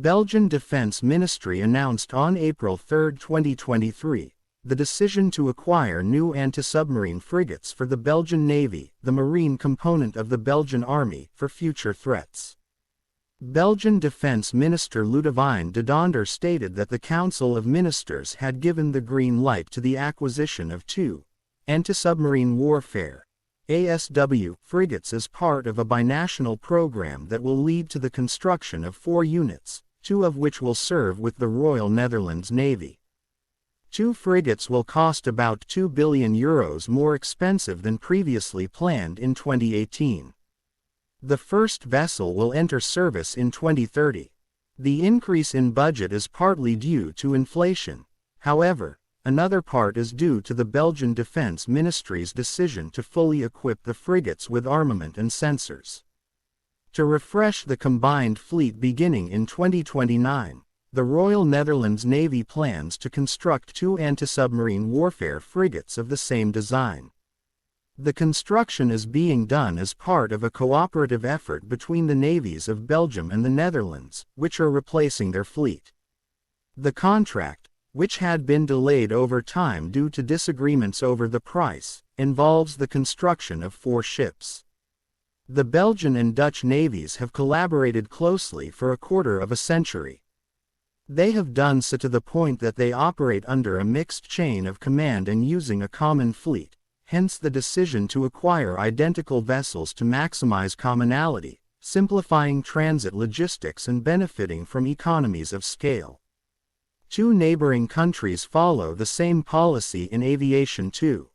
Belgian Defense Ministry announced on April 3, 2023, the decision to acquire new anti-submarine frigates for the Belgian Navy, the marine component of the Belgian Army, for future threats. Belgian Defense Minister Ludovine de Donder stated that the Council of Ministers had given the green light to the acquisition of two anti-submarine warfare (ASW) frigates as part of a binational program that will lead to the construction of 4 units, 2 of which will serve with the Royal Netherlands Navy. 2 frigates will cost about €2 billion more expensive than previously planned in 2018. The first vessel will enter service in 2030. The increase in budget is partly due to inflation. However, another part is due to the Belgian Defense Ministry's decision to fully equip the frigates with armament and sensors. To refresh the combined fleet beginning in 2029, the Royal Netherlands Navy plans to construct 2 anti-submarine warfare frigates of the same design. The construction is being done as part of a cooperative effort between the navies of Belgium and the Netherlands, which are replacing their fleet. The contract, which had been delayed over time due to disagreements over the price, involves the construction of 4 ships. The Belgian and Dutch navies have collaborated closely for a quarter of a century. They have done so to the point that they operate under a mixed chain of command and using a common fleet, hence the decision to acquire identical vessels to maximize commonality, simplifying transit logistics and benefiting from economies of scale. 2 neighboring countries follow the same policy in aviation too.